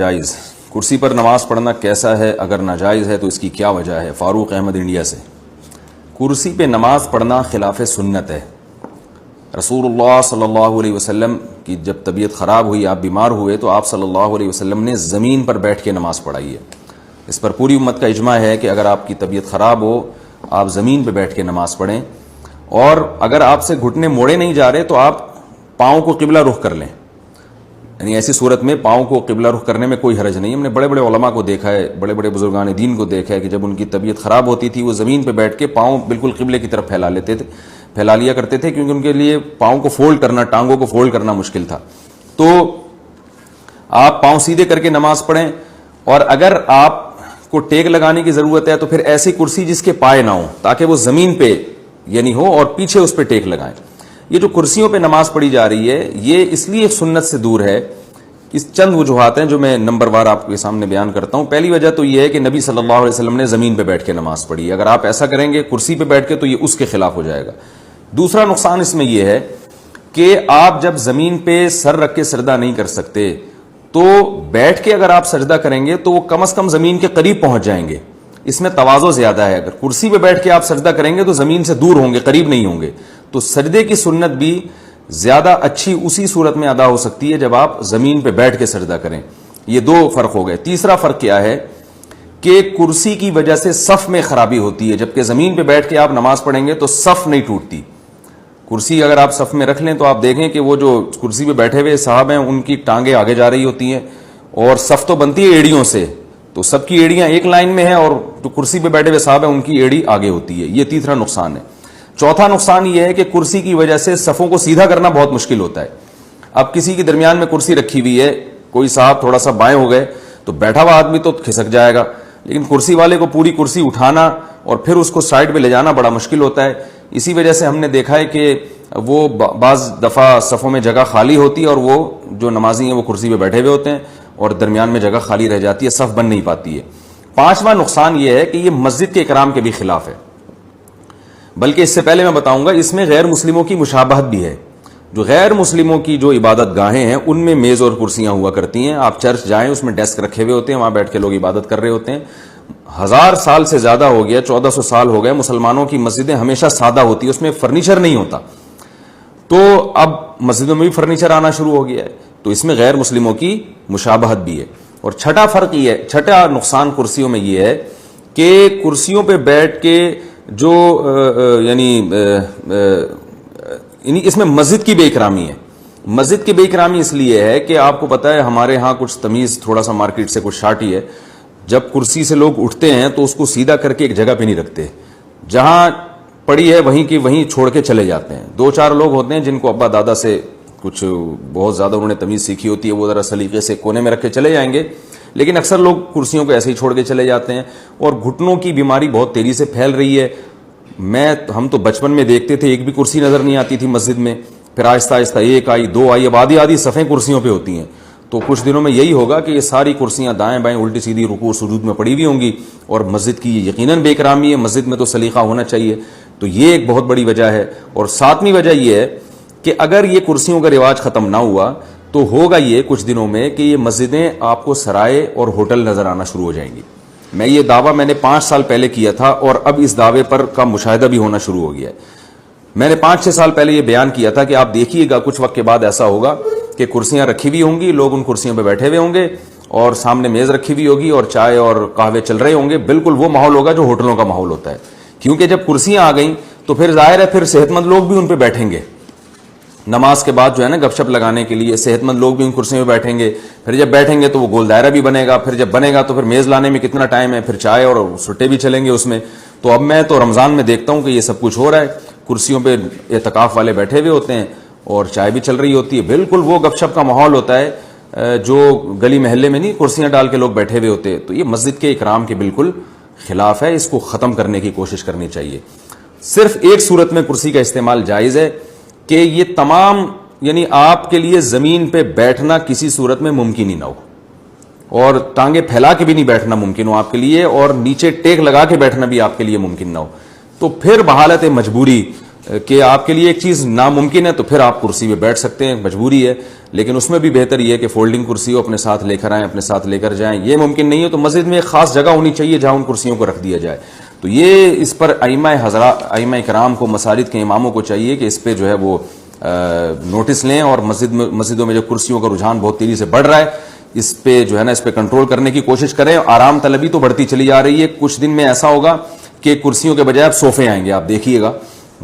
जायज़ कुर्सी पर नमाज पढ़ना कैसा है, अगर नाजायज़ है तो इसकी क्या वजह है। फारूक अहमद इंडिया से। कुर्सी पे नमाज पढ़ना खिलाफ सुन्नत है। रसूलुल्लाह सल्लल्लाहु अलैहि वसल्लम की जब तबीयत ख़राब हुई, आप बीमार हुए, तो आप सल्लल्लाहु अलैहि वसल्लम ने ज़मीन पर बैठ के नमाज पढ़ाई है। इस पर पूरी उम्मत का इजमा है कि अगर आपकी तबीयत ख़राब हो, आप ज़मीन पर बैठ के नमाज पढ़ें, और अगर आपसे घुटने मोड़े नहीं जा रहे तो आप पाँव को किबला रुख कर लें। यानी ऐसी सूरत में पाँव को किबला रुख करने में कोई हरज नहीं। हमने बड़े बड़े उलमा को देखा है, बड़े बड़े बुजुर्गान दीन को देखा है कि जब उनकी तबीयत ख़राब होती थी, वो ज़मीन पे बैठ के पाँव बिल्कुल किबले की तरफ फैला लिया करते थे, क्योंकि उनके लिए पाँव को फोल्ड करना, टांगों को फोल्ड करना मुश्किल था। तो आप पाँव सीधे करके नमाज पढ़ें, और अगर आपको टेक लगाने की ज़रूरत है तो फिर ऐसी कुर्सी जिसके पाए ना हो, ताकि वो ज़मीन पे यानी हो और पीछे उस पर टेक लगाएं। ये जो कुर्सियों पे नमाज पढ़ी जा रही है, ये इसलिए सुन्नत से दूर है। इस चंद वजूहात हैं जो मैं नंबर वार आपके सामने बयान करता हूं। पहली वजह तो ये है कि नबी सल्लल्लाहु अलैहि वसल्लम ने ज़मीन पे बैठ के नमाज पढ़ी। अगर आप ऐसा करेंगे कुर्सी पे बैठ के, तो ये उसके खिलाफ हो जाएगा। दूसरा नुकसान इसमें यह है कि आप जब ज़मीन पे सर रख के सजदा नहीं कर सकते, तो बैठ के अगर आप सजदा करेंगे तो वो कम से कम ज़मीन के करीब पहुंच जाएंगे। इसमें तवाज़ो ज़्यादा है। अगर कुर्सी पे बैठ के आप सजदा करेंगे तो ज़मीन से दूर होंगे, करीब नहीं होंगे। तो सजदे की सुन्नत भी ज्यादा अच्छी उसी सूरत में अदा हो सकती है जब आप जमीन पे बैठ के सजदा करें। ये दो फर्क हो गए। तीसरा फर्क क्या है कि कुर्सी की वजह से सफ में खराबी होती है, जबकि जमीन पे बैठ के आप नमाज पढ़ेंगे तो सफ नहीं टूटती। कुर्सी अगर आप सफ में रख लें तो आप देखें कि वो जो कुर्सी पे बैठे हुए साहब हैं, उनकी टांगे आगे जा रही होती हैं, और सफ तो बनती है एड़ियों से, तो सबकी एड़ियां एक लाइन में है, और जो कुर्सी पे बैठे हुए साहब हैं उनकी एड़ी आगे होती है। ये तीसरा नुकसान है। चौथा नुकसान यह है कि कुर्सी की वजह से सफ़ों को सीधा करना बहुत मुश्किल होता है। अब किसी के दरमियान में कुर्सी रखी हुई है, कोई साहब थोड़ा सा बाएं हो गए तो बैठा हुआ आदमी तो खिसक जाएगा, लेकिन कुर्सी वाले को पूरी कुर्सी उठाना और फिर उसको साइड पे ले जाना बड़ा मुश्किल होता है। इसी वजह से हमने देखा है कि वो बाज़ दफ़ा सफ़ों में जगह खाली होती है, और वो जो नमाजी हैं वो कुर्सी पे बैठे हुए होते हैं और दरमियान में जगह खाली रह जाती है, सफ़ बन नहीं पाती है। पांचवा नुकसान ये है कि ये मस्जिद के इकराम के भी खिलाफ है। बल्कि इससे पहले मैं बताऊंगा, इसमें गैर मुस्लिमों की मुशाबहत भी है। जो गैर मुस्लिमों की जो इबादत गाहें हैं, उनमें मेज़ और कुर्सियां हुआ करती हैं। आप चर्च जाएं, उसमें डेस्क रखे हुए होते हैं, वहां बैठ के लोग इबादत कर रहे होते हैं। 1000 साल से ज्यादा हो गया, 1400 साल हो गए, मुसलमानों की मस्जिदें हमेशा सादा होती है, उसमें फर्नीचर नहीं होता। तो अब मस्जिदों में भी फर्नीचर आना शुरू हो गया है, तो इसमें गैर मुस्लिमों की मुशाबहत भी है। और छठा फर्क ये है, छठा नुकसान कुर्सियों में ये है कि कुर्सियों पर बैठ के जो यानी इसमें मस्जिद की बेइकरामी है। मस्जिद की बेइकरामी इसलिए है कि आपको पता है हमारे यहाँ कुछ तमीज़ थोड़ा सा मार्केट से कुछ शार्टी है। जब कुर्सी से लोग उठते हैं तो उसको सीधा करके एक जगह पे नहीं रखते, जहां पड़ी है वहीं की वहीं छोड़ के चले जाते हैं। 2-4 लोग होते हैं जिनको अब्बा दादा से कुछ बहुत ज़्यादा उन्होंने तमीज़ सीखी होती है, वो ज़रा सलीके से कोने में रख के चले जाएंगे, लेकिन अक्सर लोग कुर्सियों को ऐसे ही छोड़ के चले जाते हैं। और घुटनों की बीमारी बहुत तेजी से फैल रही है। हम तो बचपन में देखते थे, एक भी कुर्सी नजर नहीं आती थी मस्जिद में, फिर आहिस्ता आहिस्ता 1 आई, 2 आई, अब आधी सफ़ें कुर्सियों पे होती हैं। तो कुछ दिनों में यही होगा कि ये सारी कुर्सियां दाएं बाएं उल्टी सीधी रुकू सुजूद में पड़ी हुई होंगी, और मस्जिद की यकीनन बेकरामी है। मस्जिद में तो सलीका होना चाहिए। तो ये एक बहुत बड़ी वजह है। और 7वीं वजह यह है कि अगर ये कुर्सियों का रिवाज खत्म ना हुआ तो होगा ये कुछ दिनों में कि ये मस्जिदें आपको सराय और होटल नजर आना शुरू हो जाएंगी। ये दावा मैंने 5 साल पहले किया था, और अब इस दावे पर का मुशाहिदा भी होना शुरू हो गया है। मैंने 5-6 साल पहले ये बयान किया था कि आप देखिएगा कुछ वक्त के बाद ऐसा होगा कि कुर्सियां रखी हुई होंगी, लोग उन कुर्सियों पर बैठे हुए होंगे, और सामने मेज रखी हुई होगी और चाय और कहवे चल रहे होंगे। बिल्कुल वो माहौल होगा जो होटलों का माहौल होता है, क्योंकि जब कुर्सियां आ गई तो फिर जाहिर है फिर सेहतमंद लोग भी उन पर बैठेंगे। नमाज के बाद जो है ना गपशप लगाने के लिए सेहतमंद लोग भी उन कुर्सियों में बैठेंगे। फिर जब बैठेंगे तो वो गोल दायरा भी बनेगा, फिर जब बनेगा तो फिर मेज़ लाने में कितना टाइम है, फिर चाय और सुट्टे भी चलेंगे उसमें। तो अब मैं तो रमज़ान में देखता हूँ कि ये सब कुछ हो रहा है। कुर्सियों पे एतकाफ़ वाले बैठे हुए होते हैं और चाय भी चल रही होती है। बिल्कुल वो गपशप का माहौल होता है जो गली महल्ले में नहीं, कुर्सियाँ डाल के लोग बैठे हुए होते हैं। तो ये मस्जिद के इकराम के बिल्कुल खिलाफ है। इसको ख़त्म करने की कोशिश करनी चाहिए। सिर्फ एक सूरत में कुर्सी का इस्तेमाल जायज़ है कि ये तमाम यानी आपके लिए ज़मीन पे बैठना किसी सूरत में मुमकिन ही ना हो, और टांगे फैला के भी नहीं बैठना मुमकिन हो आपके लिए, और नीचे टेक लगा के बैठना भी आपके लिए मुमकिन ना हो। तो फिर बहालत मजबूरी کہ آپ کے لیے ایک چیز ناممکن ہے تو پھر آپ کرسی پہ بیٹھ سکتے ہیں, مجبوری ہے, لیکن اس میں بھی بہتر یہ ہے کہ فولڈنگ کرسی ہو, اپنے ساتھ لے کر آئیں, اپنے ساتھ لے کر جائیں. یہ ممکن نہیں ہے تو مسجد میں ایک خاص جگہ ہونی چاہیے جہاں ان کرسیوں کو رکھ دیا جائے. تو یہ اس پر ائمہ کرام کو, مساجد کے اماموں کو چاہیے کہ اس پہ جو ہے وہ نوٹس لیں, اور مسجدوں میں جو کرسیوں کا رجحان بہت تیزی سے بڑھ رہا ہے اس پہ جو ہے نا اس پہ کنٹرول کرنے کی کوشش کریں. آرام طلبی تو بڑھتی چلی جا رہی ہے, کچھ دن میں ایسا ہوگا کہ کرسیوں کے بجائے اب صوفے آئیں گے, آپ دیکھیے گا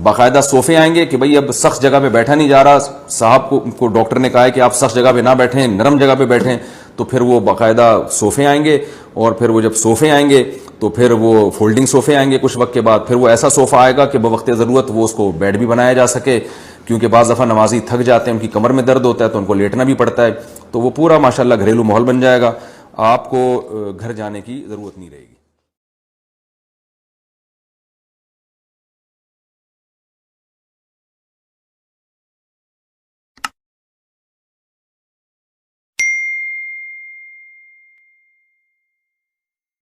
باقاعدہ صوفے آئیں گے کہ بھئی اب سخت جگہ پہ بیٹھا نہیں جا رہا, صاحب کو ڈاکٹر نے کہا ہے کہ آپ سخت جگہ پہ نہ بیٹھیں, نرم جگہ پہ بیٹھیں, تو پھر وہ باقاعدہ صوفے آئیں گے, اور پھر وہ جب صوفے آئیں گے تو پھر وہ فولڈنگ صوفے آئیں گے کچھ وقت کے بعد, پھر وہ ایسا صوفہ آئے گا کہ بوقت ضرورت وہ اس کو بیڈ بھی بنایا جا سکے, کیونکہ بعض دفعہ نمازی تھک جاتے ہیں, ان کی کمر میں درد ہوتا ہے تو ان کو لیٹنا بھی پڑتا ہے, تو وہ پورا ماشاءاللہ گھریلو ماحول بن جائے گا, آپ کو گھر جانے کی ضرورت نہیں رہے گی.